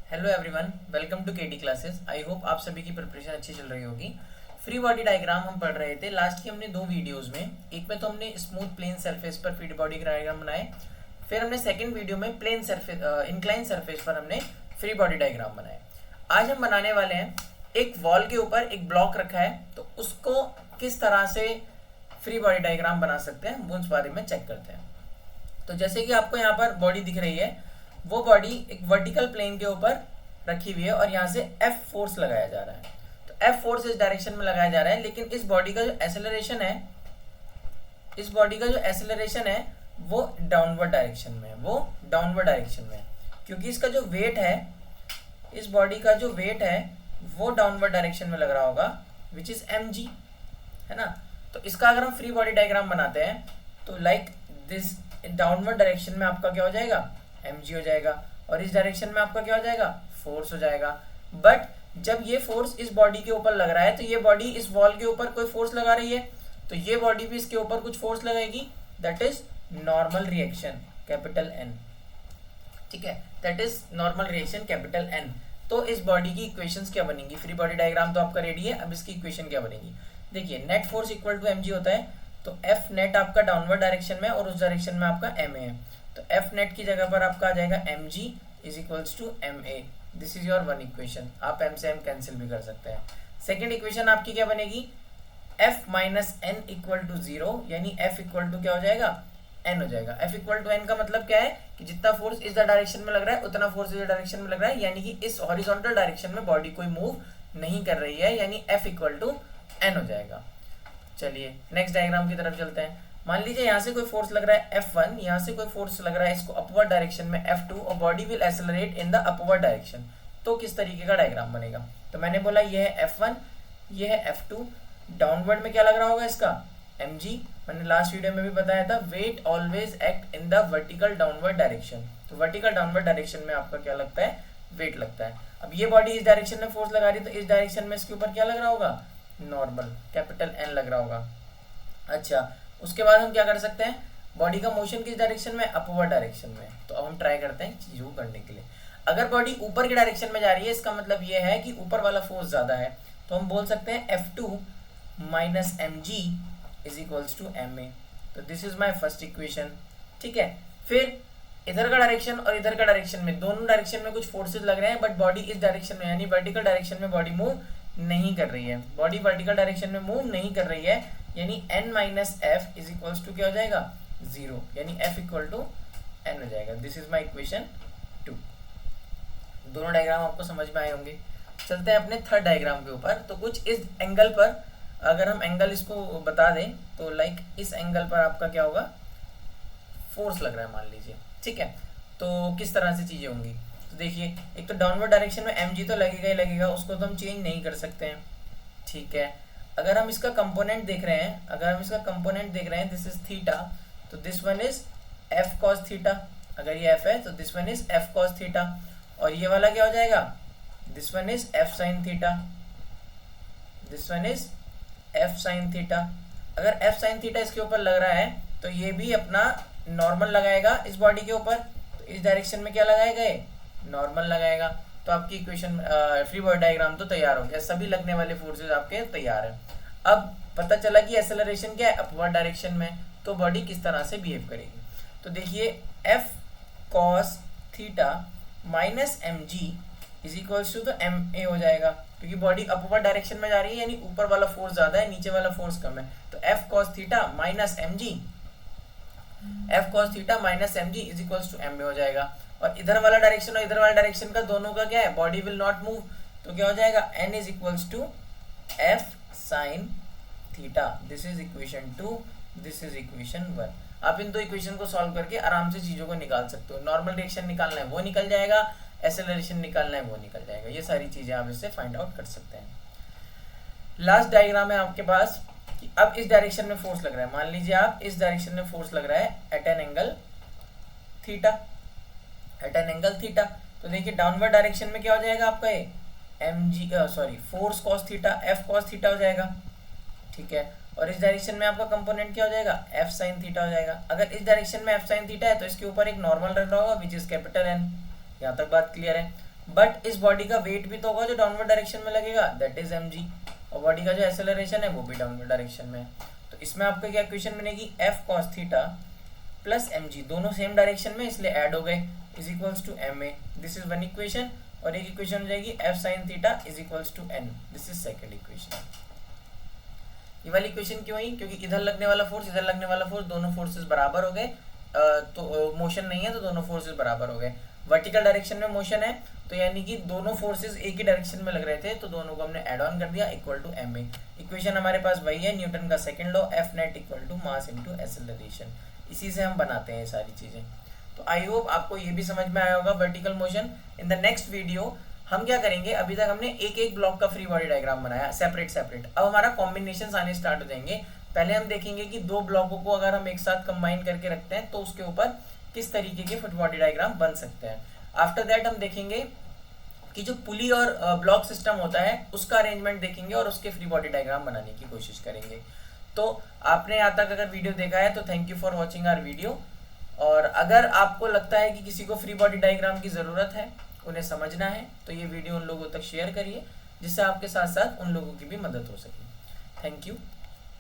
Hello everyone, welcome to KT classes. I hope आप सभी की प्रिपरेशन अच्छी चल रही होगी। फ्री बॉडी डायग्राम हम पढ़ रहे थे लास्ट की हमने दो वीडियोस में। एक में तो हमने स्मूथ प्लेन सरफेस पर फ्री बॉडी डायग्राम बनाए, फिर हमने सेकंड वीडियो में प्लेन सरफेस इंक्लाइन सरफेस पर हमने फ्री बॉडी डायग्राम बनाए। आज हम बनाने वाले हैं एक वॉल के ऊपर एक ब्लॉक रखा है, तो उसको किस तरह से फ्री बॉडी डायग्राम बना सकते हैं वो उस बारे में चेक करते हैं। तो जैसे कि आपको यहाँ पर बॉडी दिख रही है, वो बॉडी एक वर्टिकल प्लेन के ऊपर रखी हुई है और यहाँ से F फोर्स लगाया जा रहा है। तो F फोर्स इस डायरेक्शन में लगाया जा रहा है, लेकिन इस बॉडी का जो एक्सेलरेशन है वो डाउनवर्ड डायरेक्शन में है, क्योंकि इसका जो वेट है, इस बॉडी का जो वेट है वो डाउनवर्ड डायरेक्शन में लग रहा होगा, विच इज mg, है ना। तो इसका अगर हम फ्री बॉडी डायग्राम बनाते हैं तो लाइक दिस, डाउनवर्ड डायरेक्शन में आपका क्या हो जाएगा, mg हो जाएगा, और इस डायरेक्शन में आपका क्या हो जाएगा, फोर्स हो जाएगा। बट जब ये फोर्स इस बॉडी के ऊपर लग रहा है, तो ये बॉडी इस वॉल के ऊपर कोई फोर्स लगा रही है, तो ये बॉडी भी इसके ऊपर कुछ फोर्स लगाएगी, that is normal reaction capital N। ठीक है, that is normal reaction capital N। तो इस बॉडी की इक्वेशंस क्या बनेंगी, फ्री बॉडी डायग्राम तो आपका रेडी है, अब इसकी इक्वेशन क्या बनेगी। देखिए, net force equal to mg होता है, तो F नेट आपका डाउनवर्ड डायरेक्शन में और उस डायरेक्शन में आपका ma है, तो F नेट की जगह पर आपका आ जाएगा mg is equals to ma। This is your one equation. आप m से m कैंसिल भी कर सकते हैं। सेकेंड इक्वेशन आपकी क्या बनेगी, F minus n equal to 0, यानी F इक्वल टू क्या हो जाएगा, n हो जाएगा। F इक्वल टू n का मतलब क्या है कि जितना फोर्स इस डायरेक्शन में लग रहा है उतना फोर्स इस डायरेक्शन में लग रहा है, यानी कि इस हॉरिजॉन्टल डायरेक्शन में बॉडी कोई मूव नहीं कर रही है, यानी F इक्वल टू n हो जाएगा। चलिए नेक्स्ट डायग्राम की तरफ चलते हैं। मान लीजिए यहाँ से कोई फोर्स लग रहा है F1, यहाँ से कोई फोर्स लग रहा है इसको अपवर्ड डायरेक्शन में F2, और body will accelerate in the upward direction. तो किस तरीके का डायग्राम बनेगा, तो मैंने बोला ये है F1, ये है F2, डाउनवर्ड में क्या लग रहा होगा इसका, mg। मैंने लास्ट वीडियो में भी बताया था, weight always act in the vertical downward direction. तो वर्टिकल डाउनवर्ड डायरेक्शन में आपका क्या लगता है, वेट लगता है। अब ये बॉडी इस डायरेक्शन में फोर्स लगा रही है, तो इस डायरेक्शन में इसके ऊपर क्या लग रहा होगा, नॉर्मल कैपिटल N लग रहा होगा। अच्छा, उसके बाद हम क्या कर सकते हैं, बॉडी का मोशन किस डायरेक्शन में, अपवर्ड डायरेक्शन में। तो अब हम ट्राई करते हैं चीजों को करने के लिए। अगर बॉडी ऊपर की डायरेक्शन में जा रही है, इसका मतलब ये है कि ऊपर वाला फोर्स ज्यादा है, तो हम बोल सकते हैं F2 minus mg is equals to ma। तो this is my first equation. ठीक है, फिर इधर का डायरेक्शन और इधर का डायरेक्शन में, दोनों डायरेक्शन में कुछ फोर्सेज लग रहे हैं, बट बॉडी इस डायरेक्शन में यानी वर्टिकल डायरेक्शन में बॉडी मूव नहीं कर रही है, बॉडी वर्टिकल डायरेक्शन में मूव नहीं कर रही है, यानी n minus f is equals to क्या हो जाएगा, 0, यानी f इक्वल टू n हो जाएगा। This is my equation 2। दोनों डायग्राम आपको समझ में आए होंगे। चलते हैं अपने थर्ड डायग्राम के ऊपर। तो कुछ इस एंगल पर, अगर हम एंगल इसको बता दें तो लाइक इस एंगल पर आपका क्या होगा, फोर्स लग रहा है मान लीजिए। ठीक है, तो किस तरह से चीजें होंगी, तो देखिए, एक तो डाउनवर्ड डायरेक्शन में mg तो लगेगा ही लगेगा, उसको तो हम चेंज नहीं कर सकते हैं। ठीक है, अगर हम इसका कंपोनेंट देख रहे हैं, दिस इज थीटा, तो this one is f cos theta. अगर ये f है तो this one is f cos theta, और ये वाला क्या हो जाएगा, this one is f sin theta, this one is f sin theta. अगर f sin थीटा इसके ऊपर लग रहा है, तो ये भी अपना नॉर्मल लगाएगा इस बॉडी के ऊपर, तो इस डायरेक्शन में क्या लगाएगा, ये नॉर्मल लगाएगा। तो आपकी इक्वेशन फ्री बॉडी डायग्राम तो तैयार हो गया, सभी लगने वाले फोर्सेस आपके तैयार है। अब पता चला कि एक्सेलरेशन क्या है, अपवर्ड डायरेक्शन में, तो बॉडी किस तरह से बिहेव करेगी। तो देखिए, f cos theta minus mg is equals to, तो ma हो जाएगा, क्योंकि बॉडी अपवर्ड डायरेक्शन में जा रही है, यानी ऊपर वाला फोर्स ज्यादा है, नीचे वाला फोर्स कम है। तो f cos theta minus mg is equals to ma हो जाएगा। और इधर वाला डायरेक्शन और इधर वाला डायरेक्शन का दोनों का क्या है, बॉडी विल नॉट मूव, तो क्या हो जाएगा, n is equals to f sin theta. This is equation 2, this is equation 1। आप इन दो इक्वेशन को सॉल्व करके आराम से चीजों को निकाल सकते हो। नॉर्मल रिएक्शन निकालना है वो निकल जाएगा, एक्सेलरेशन निकालना है वो निकल जाएगा, ये सारी चीजें आप इससे फाइंड आउट कर सकते हैं। लास्ट डायग्राम है आपके पास कि अब इस डायरेक्शन में फोर्स लग रहा है, मान लीजिए आप इस डायरेक्शन में फोर्स लग रहा है एट एन एंगल थीटा। तो देखिए, डाउनवर्ड डायरेक्शन में क्या हो जाएगा आपका, ये force cos theta, f cos theta हो जाएगा। ठीक है, और इस डायरेक्शन में आपका कंपोनेंट क्या हो जाएगा, f sin थीटा हो जाएगा। अगर इस डायरेक्शन में f sin थीटा है, तो इसके ऊपर एक नॉर्मल रख रहा होगा, विच इज कैपिटल N। यहाँ तक बात क्लियर है। बट इस बॉडी का वेट भी तो होगा जो डाउनवर्ड डायरेक्शन में लगेगा, दैट इज mg, और बॉडी का जो एक्सेलरेशन है वो भी डाउनवर्ड डायरेक्शन में है। तो इसमें आपको क्या इक्वेशन बनेगी, f cos theta plus mg, दोनों सेम डायरेक्शन में इसलिए ऐड हो गए, is equals to ma, this is one equation. और एक इक्वेशन हो जाएगी f sin theta is equals to n, this is second equation. ये वाली इक्वेशन क्यों हुई, क्योंकि इधर लगने वाला फोर्स इधर लगने वाला फोर्स दोनों फोर्सेस बराबर हो गए, तो मोशन नहीं है तो दोनों फोर्सेस बराबर हो गए। वर्टिकल डायरेक्शन में मोशन है तो यानी कि दोनों फोर्सेस एक ही डायरेक्शन में लग रहे थे, तो दोनों को हमने ऐड ऑन कर दिया, इक्वल टू ma। इक्वेशन हमारे पास वही है, न्यूटन का second law, F net equal to mass into acceleration, इसी से हम बनाते हैं ये सारी चीजें। तो आई होप आपको ये भी समझ में आया होगा vertical motion. In the next video हम क्या करेंगे, अभी तक हमने एक एक ब्लॉक का फ्री बॉडी डायग्राम बनाया सेपरेट सेपरेट, अब हमारा कॉम्बिनेशन आने स्टार्ट हो जाएंगे। पहले हम देखेंगे कि दो ब्लॉकों को अगर हम एक साथ कंबाइन करके रखते हैं तो उसके ऊपर किस तरीके के फुट बॉडी डायग्राम बन सकते हैं। आफ्टर दैट हम देखेंगे कि जो पुली और ब्लॉक सिस्टम होता है उसका अरेंजमेंट देखेंगे और उसके फ्री बॉडी डायग्राम बनाने की कोशिश करेंगे। तो आपने यहाँ तक अगर वीडियो देखा है तो thank you for watching our video. और अगर आपको लगता है कि किसी को फ्री बॉडी डायग्राम की ज़रूरत है, उन्हें समझना है, तो ये वीडियो उन लोगों तक शेयर करिए जिससे आपके साथ साथ उन लोगों की भी मदद हो सके। Thank you.